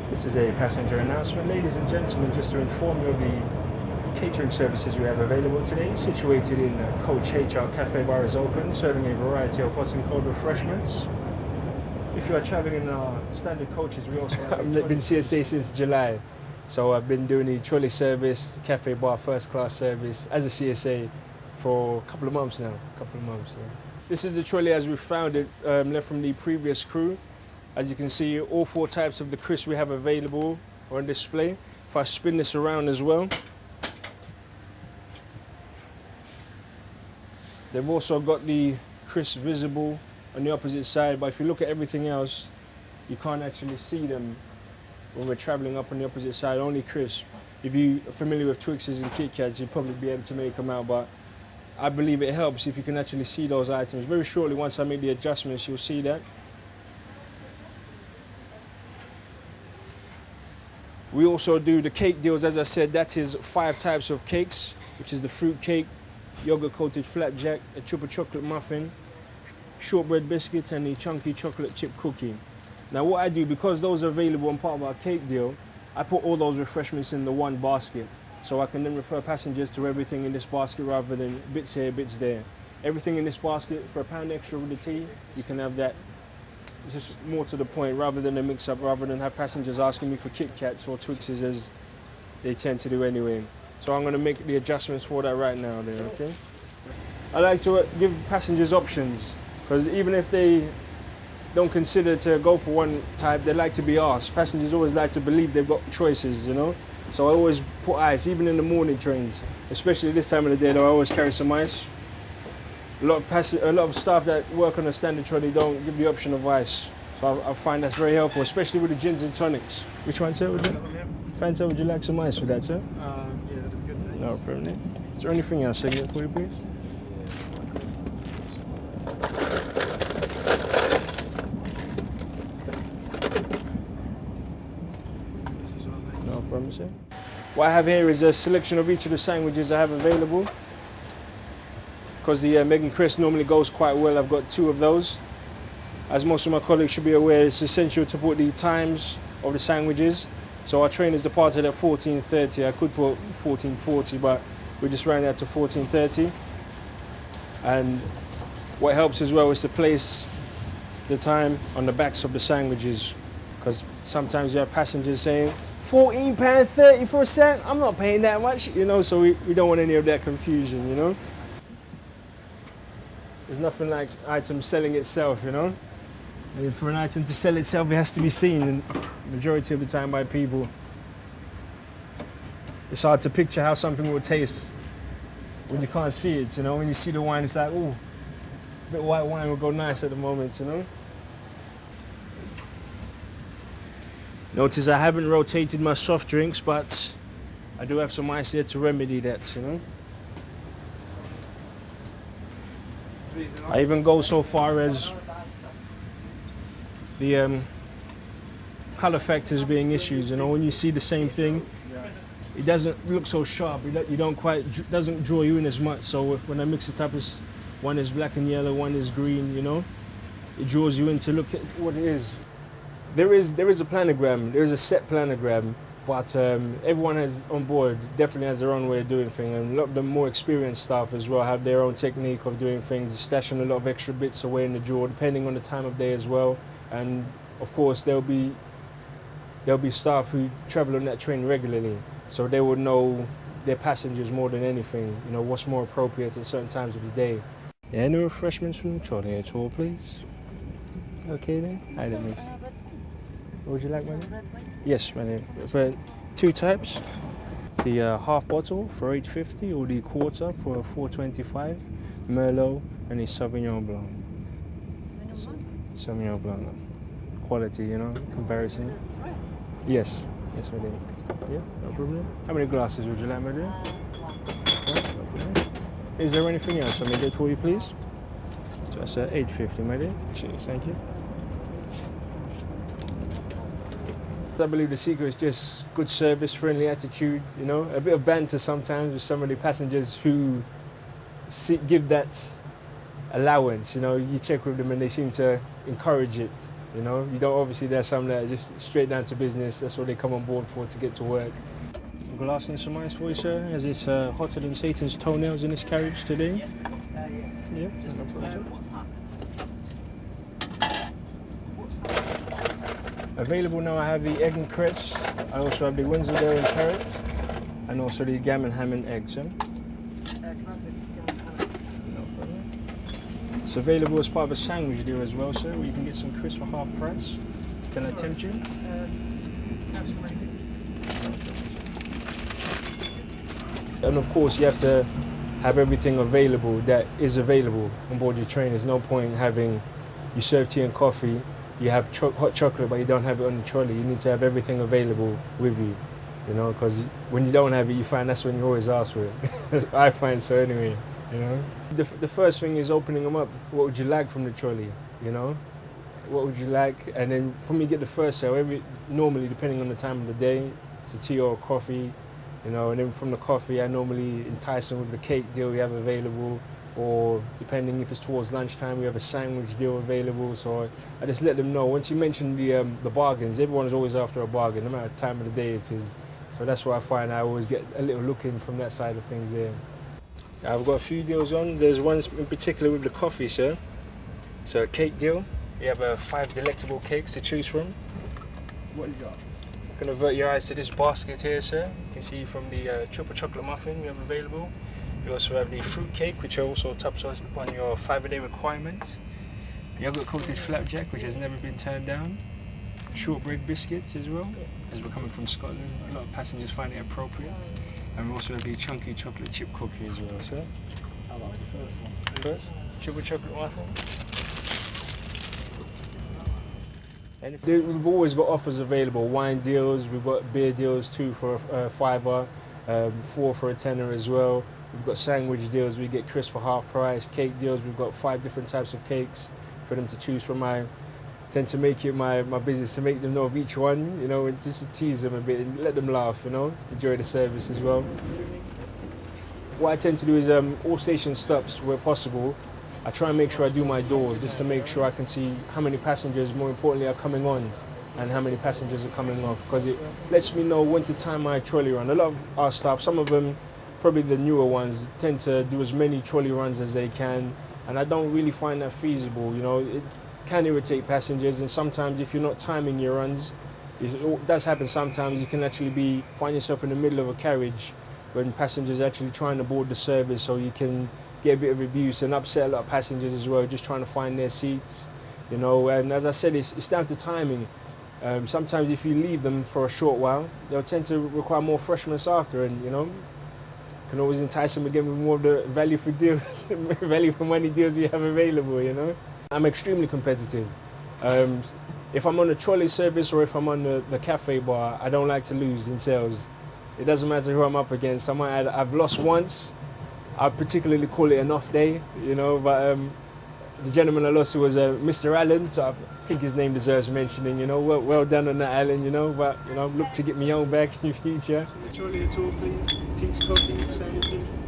This is a passenger announcement. Ladies and gentlemen, just to inform you of the catering services we have available today. Situated in Coach H, our cafe bar is open, serving a variety of hot and cold refreshments. If you are traveling in our standard coaches, we also have I've been CSA since July. So I've been doing the trolley service, cafe bar first class service as a CSA for a couple of months now. This is the trolley as we found it, left from the previous crew. As you can see, all four types of the crisps we have available are on display. If I spin this around as well, they've also got the crisps visible on the opposite side, but if you look at everything else, you can't actually see them when we're traveling up on the opposite side, only crisps. If you're familiar with Twixes and Kit Kats, you'll probably be able to make them out, but I believe it helps if you can actually see those items. Very shortly, once I make the adjustments, you'll see that. We also do the cake deals. As I said, that is 5 types of cakes, which is the fruit cake, yogurt coated flapjack, a triple chocolate muffin, shortbread biscuit, and the chunky chocolate chip cookie. Now what I do, because those are available on part of our cake deal, I put all those refreshments in the one basket. So I can then refer passengers to everything in this basket rather than bits here, bits there. Everything in this basket for £1 extra with the tea, you can have that. It's just more to the point, rather than a mix-up, rather than have passengers asking me for Kit Kats or Twixes as they tend to do anyway. So I'm going to make the adjustments for that right now there, okay? I like to give passengers options, because even if they don't consider to go for one type, they like to be asked. Passengers always like to believe they've got choices, you know? So I always put ice, even in the morning trains, especially this time of the day though, I always carry some ice. A lot of staff that work on a standard trolley don't give the option of ice. So I find that's very helpful, especially with the gins and tonics. Which one, sir? Fanta, would you like some ice with that, sir? Yeah, that'd be good, thanks. No problem. Is there anything else I can get for you, please? No problem, sir. What I have here is a selection of each of the sandwiches I have available. Because the Megan Crisp normally goes quite well, I've got 2 of those. As most of my colleagues should be aware, it's essential to put the times of the sandwiches. So our train is departed at 14:30. I could put 14:40, but we're just running out to 14:30. And what helps as well is to place the time on the backs of the sandwiches, because sometimes you have passengers saying, £14.30 for a cent? I'm not paying that much, you know, so we don't want any of that confusion, you know. There's nothing like item selling itself, you know. And for an item to sell itself, it has to be seen, and majority of the time by people. It's hard to picture how something will taste when you can't see it, you know. When you see the wine, it's like, oh, a bit of white wine would go nice at the moment, you know. Notice I haven't rotated my soft drinks, but I do have some ice here to remedy that, you know. I even go so far as the color factors being issues. You know, when you see the same thing, it doesn't look so sharp. Doesn't draw you in as much. So when I mix it up, one is black and yellow, one is green. You know, it draws you in to look at what it is. There is a planogram. There is a set planogram. But everyone on board definitely has their own way of doing things, and a lot of the more experienced staff as well have their own technique of doing things, stashing a lot of extra bits away in the drawer, depending on the time of day as well. And of course, there'll be staff who travel on that train regularly, so they will know their passengers more than anything. You know what's more appropriate at certain times of the day. Yeah, any refreshments from the trolley at all, please? Okay then. Hi there, miss. What would you like, my dear? Yes, my dear. For 2 types, the half bottle for £8.50 or the quarter for £4.25, Merlot and the Sauvignon Blanc. Sauvignon Blanc. Quality, you know, comparison. Yes, yes, my dear. Yeah, no problem. How many glasses would you like, my dear? No problem. Is there anything else I may get for you, please? So that's £8.50, my dear. Cheers, thank you. I believe the secret is just good service, friendly attitude, you know, a bit of banter sometimes with some of the passengers who give that allowance, you know, you check with them and they seem to encourage it. You know, you don't obviously, there's some that are just straight down to business. That's what they come on board for, to get to work. Glass and some ice for you, sir, as it's hotter than Satan's toenails in this carriage today. Yeah, just available now, I have the egg and cress. I also have the Wensleydale and carrot, and also the gammon ham and eggs. Yeah? It's available as part of a sandwich deal as well, sir, where you can get some crisps for half price. Can I tempt you? And of course, you have to have everything available that is available on board your train. There's no point having, you serve tea and coffee, you have hot chocolate, but you don't have it on the trolley. You need to have everything available with you, you know, because when you don't have it, you find that's when you always ask for it. I find so anyway, you know. The first thing is opening them up. What would you like from the trolley, you know? What would you like? And then from you get the first sale, normally depending on the time of the day, it's a tea or a coffee, you know, and then from the coffee, I normally entice them with the cake deal we have available, or depending if it's towards lunchtime, we have a sandwich deal available. So I just let them know. Once you mention the bargains, everyone is always after a bargain, no matter what time of the day it is. So that's what I find. I always get a little look in from that side of things there. I've got a few deals on. There's one in particular with the coffee, sir. It's a cake deal. You have 5 delectable cakes to choose from. What do you got? You can avert your eyes to this basket here, sir. You can see from the triple chocolate muffin we have available. We also have the fruit cake, which also tops up on your 5-a-day requirements. Yogurt coated flapjack, which has never been turned down. Shortbread biscuits as well, as we're coming from Scotland. A lot of passengers find it appropriate. And we also have the chunky chocolate chip cookie as well, sir. I like the first one. First, triple chocolate muffin. We've always got offers available, wine deals, we've got beer deals, 2 for a fiver, 4 for a tenner as well. We've got sandwich deals, we get crisps for half price. Cake deals, we've got 5 different types of cakes for them to choose from. I tend to make it my business to make them know of each one, you know, and just to tease them a bit and let them laugh, you know, enjoy the service as well. What I tend to do is all station stops where possible, I try and make sure I do my doors just to make sure I can see how many passengers, more importantly, are coming on and how many passengers are coming off, because it lets me know when to time my trolley run. A lot of our staff, some of them, probably the newer ones, tend to do as many trolley runs as they can, and I don't really find that feasible. You know, it can irritate passengers, and sometimes if you're not timing your runs, it does happen sometimes, you can actually find yourself in the middle of a carriage when passengers are actually trying to board the service, so you can get a bit of abuse and upset a lot of passengers as well, just trying to find their seats, you know. And as I said, it's down to timing. Sometimes if you leave them for a short while, they'll tend to require more freshness after, and you know, can always entice them again with more of the value for deals, value for money deals we have available, you know. I'm extremely competitive. If I'm on a trolley service or if I'm on the cafe bar, I don't like to lose in sales. It doesn't matter who I'm up against. I've lost once. I particularly call it an off day, you know, but the gentleman I lost was Mr. Allen, so I think his name deserves mentioning, you know. Well done on that, Allen, you know, but, you know, look to get me own back in the future. Trolley at all, please. Teas, coffee, sandwiches.